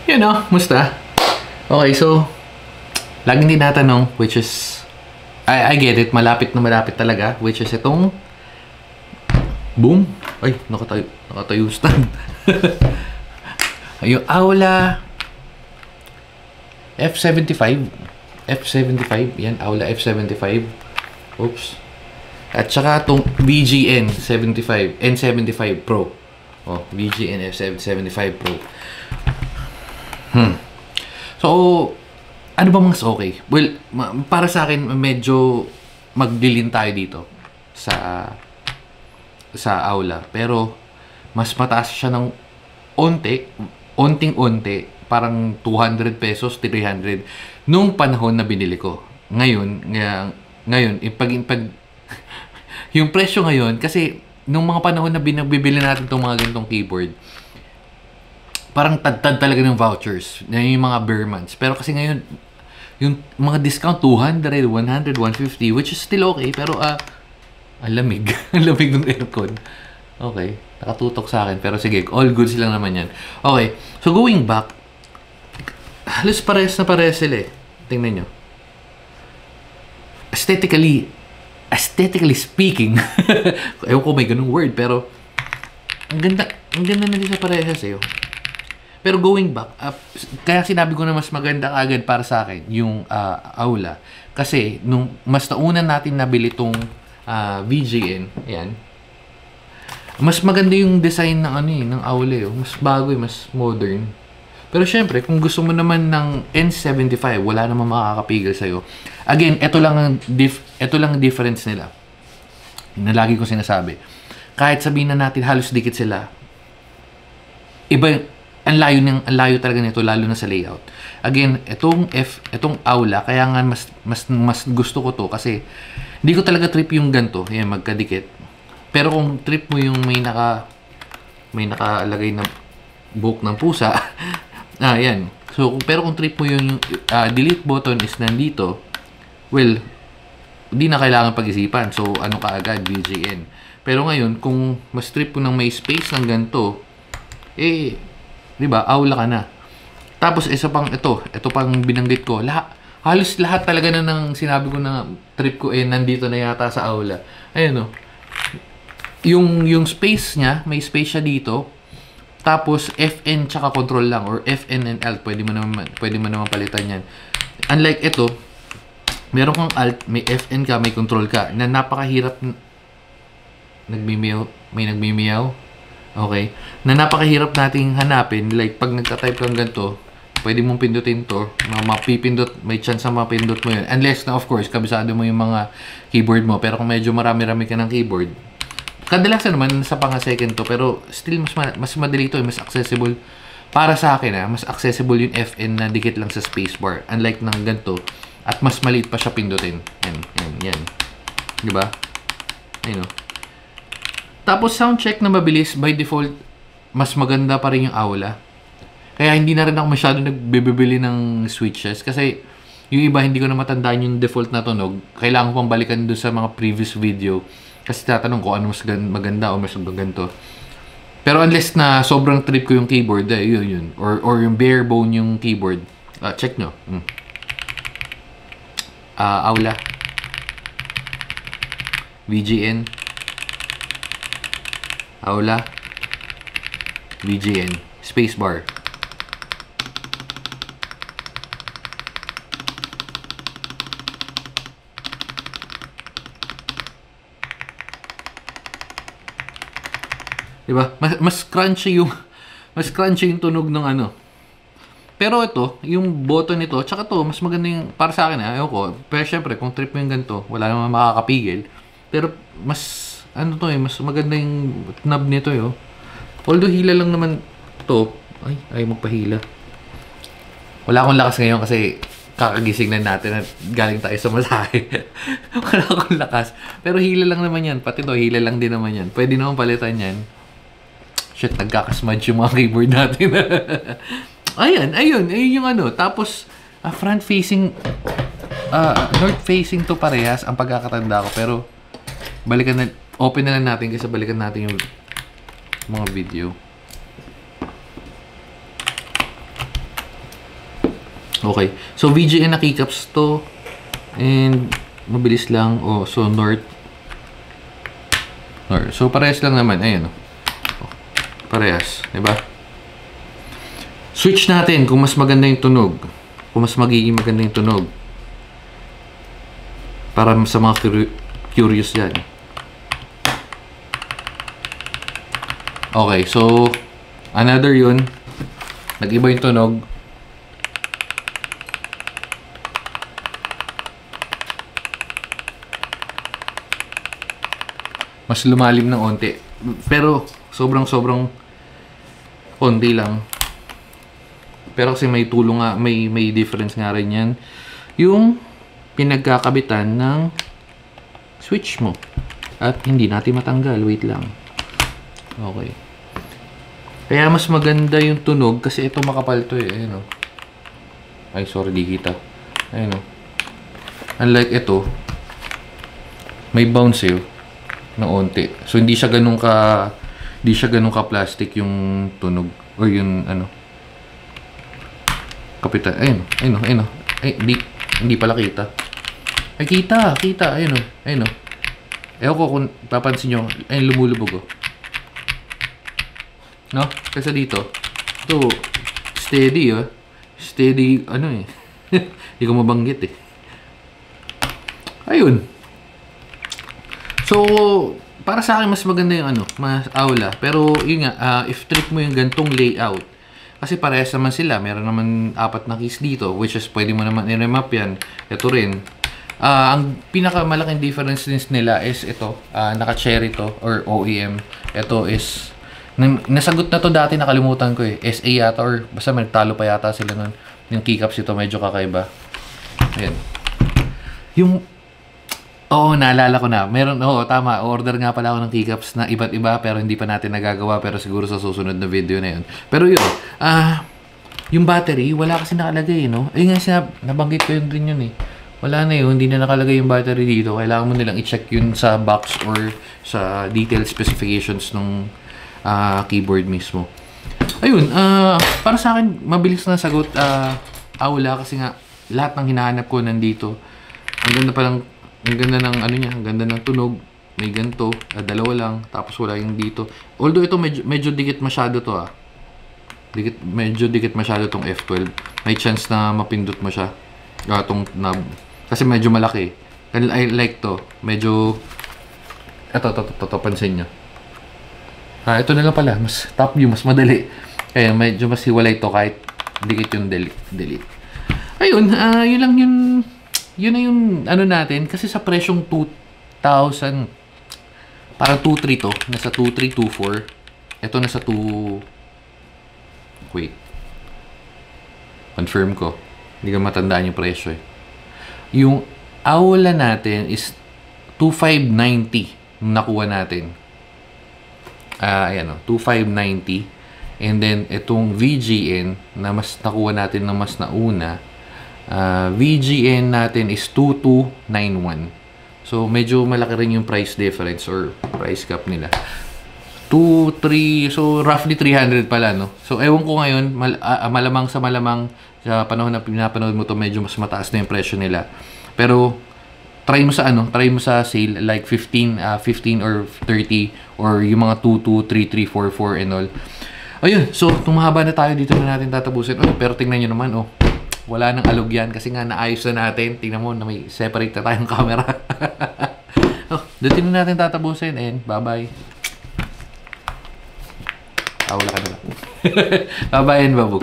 You know, musta? Okay, so, laging tinatanong, which is, I get it, malapit na malapit talaga, which is itong, boom, ay, nakatayo stand. Yung Aula F75, yan, Aula F75, oops, at saka itong VGN 75, N75 Pro, oh, VGN F75 Pro. So, ano ba mas okay? Well, para sa akin, medyo magdilin tayo dito sa Aula. Pero, mas mataas siya ng onting-onti, parang 200 pesos, 300, nung panahon na binili ko. Ngayon, yung presyo ngayon, kasi, nung mga panahon na bibili natin itong mga ganitong keyboard, parang tad-tad talaga ng vouchers. Yung mga bare months. Pero kasi ngayon, yung mga discount, 200, 100, 150, which is still okay. Pero, ang lamig. Ang lamig ng aircon. Okay. Nakatutok sa akin. Pero sige, all goods lang naman yan. Okay. So, going back, halos parehas na parehas sila eh. Tingnan nyo. Aesthetically speaking, ewan ko may ganung word, pero, ang ganda na din sa parehas eh. Pero going back, kaya sinabi ko na mas maganda agad para sa akin yung Aula. Kasi nung mas naunan natin nabili itong VGN, ayan, mas maganda yung design ng Aula. Mas bago, mas modern. Pero syempre, kung gusto mo naman ng N75, wala namang makakapigil sa'yo. Again, ito lang ang difference nila. Na lagi ko sinasabi. Kahit sabihin na natin halos dikit sila, iba ang layo talaga nito, lalo na sa layout. Again, itong Aula, kaya nga mas gusto ko to kasi hindi ko talaga trip yung ganto, yan magkadikit. Pero kung trip mo yung may nakalagay na buhok ng pusa, yan. So, pero kung trip mo yung delete button is nandito, well, hindi na kailangan pag-isipan. So, ano ka agad, VGN. Pero ngayon, kung mas trip mo ng may space ng ganto, diba, Aula ka na. Tapos, isa pang ito pang binanggit ko, halos lahat talaga na ng sinabi ko na trip ko, nandito na yata sa Aula. Ayun, yung space niya, may space siya dito, tapos, FN tsaka control lang, or FN and Alt, pwede mo naman palitan yan. Unlike ito, meron kang Alt, may FN ka, may control ka, na napakahirap, may nagmimiyaw, okay, na napakahirap nating hanapin. Like, pag nagka-type kang ganito, pwede mong pindutin to, mapipindot, may chance na mapindot mo yun. Unless na, of course, kabisado mo yung mga keyboard mo. Pero kung medyo marami-rami ka ng keyboard, kadalasan naman sa pang-second to, pero still, mas madali to, mas accessible. Para sa akin, mas accessible yung FN na dikit lang sa spacebar. Unlike ng ganito, at mas maliit pa siya pindutin. Yan. Diba? Ayun, Tapos, sound check na mabilis, by default, mas maganda pa rin yung Aula. Kaya hindi na rin ako masyado nagbibili ng switches. Kasi, yung iba, hindi ko na matandaan yung default na tunog. Kailangan ko pang balikan doon sa mga previous video. Kasi tatanong ko ano mas maganda o mas ganito. Pero unless na sobrang trip ko yung keyboard, yun. Or yung bare bone yung keyboard. Check nyo. Aula. VGN. Aula, VGN, spacebar. Diba? Mas crunchy yung tunog ng ano. Pero ito, yung button nito, tsaka to, mas maganda yung, para sa akin ayoko. Pero syempre, kung trip mo yung ganito, wala naman makakapigil. Pero mas mas maganda yung knob nito Although hila lang naman to. Ay magpahila. Wala akong lakas ngayon kasi kakagising na natin at galing tayo sa masahe. Wala akong lakas. Pero hila lang naman yan. Pati to, hila lang din naman yan. Pwede naman palitan yan. Shit, nagkakasmudge yung mga keyboard natin. Ayun yung Tapos, front facing, north facing to parehas ang pagkakatanda ko. Pero, open na lang natin kasi balikan natin yung mga video. Okay. So, VGA na keycaps to. And, mabilis lang. Oh, so, north. So, parehas lang naman. Ayan, oh. Parehas. Diba? Switch natin kung mas maganda yung tunog. Kung mas magiging maganda yung tunog. Para sa mga curious yan. Okay, so another yun. Nag-iba yung tunog. Mas lumalim ng onti. Pero sobrang konti lang. Pero kasi may tulong nga, may difference nga rin yan. Yung pinagkakabitan ng switch mo. At hindi natin matanggal. Wait lang. Okay. Kaya mas maganda yung tunog kasi ito makapal to eh. Ayun o. Ay, sorry, di kita. Ayun o. Unlike ito, may bounce eh. Na onti. So, hindi siya ganun ka plastic yung tunog. Or yung ano. Kapitan. Ayun o. Ay, hindi pala kita. Ay, kita. Ayun o. Ewan ko kung papansin nyo. Ayun, lumulubog o. No? Kasi dito. Ito, steady oh. Steady, ano eh. Hindi ko mabanggit eh. Ayun. So, para sa akin mas maganda yung ano, mas aula. Pero, yun nga, if trip mo yung gantong layout, kasi parehas naman sila. Meron naman 4 na keys dito, which is pwede mo naman i-remap yan. Ito rin. Ang pinakamalaking difference nila is ito. Naka-cherry to, or OEM. Ito is, nasagot na to dati, nakalimutan ko eh. SA yata, or basta nagtalo pa yata sila nun. Yung keycaps ito, medyo kakaiba. Ayan. Oo, naalala ko na. Tama. Order nga pala ako ng keycaps na iba't iba pero hindi pa natin nagagawa pero siguro sa susunod na video na yun. Pero yun, yung battery, wala kasi nakalagay, no? Ayun nga, nabanggit ko yun din yun eh. Wala na yun, hindi na nakalagay yung battery dito. Kailangan mo nilang i-check yun sa box or sa detailed specifications ng keyboard mismo. Ayun, para sa akin, mabilis na sagot. Wala kasi nga, lahat ng hinahanap ko nandito. Ang ganda ng ano niya, ang ganda ng tunog. May ganito, dalawa lang, tapos wala yung dito. Although ito medyo dikit masyado to medyo dikit masyado tong F12. May chance na mapindot mo siya. Tong knob. Kasi medyo malaki. And I like to. Medyo ito pansin niyo. Ito na lang pala, mas top view, mas madali. Kaya medyo mas hiwalay to kahit dikit yung delete. Ayun, yun lang yun na yung ano natin kasi sa presyong 2,000 parang 2,3 to, nasa 2,324. Ito nasa 2 wait, confirm ko, hindi ko matandaan yung presyo eh. Yung Aula natin is 2,590 nung nakuha natin. Ayan o, 2,590. And then itong VGN na mas nakuha natin na mas nauna, VGN natin is 2291. So, medyo malaki rin yung price difference or price cap nila. 2, 3, so roughly 300 pala, no? So, ewan ko ngayon, malamang sa panahon na pinapanood mo to, medyo mas mataas na yung presyo nila. Pero, try mo sa sale, like 15 or 30, or yung mga 22, 33, 44 and all. Ayun, so, tumahaba na tayo, dito na natin tatapusin. Pero tingnan nyo naman, wala nang alog yan kasi nga naayos na natin. Tingnan mo na may separate na tayong camera. Dito na natin tatapusin and bye-bye. Wala ka na lang. Bye-bye and babog.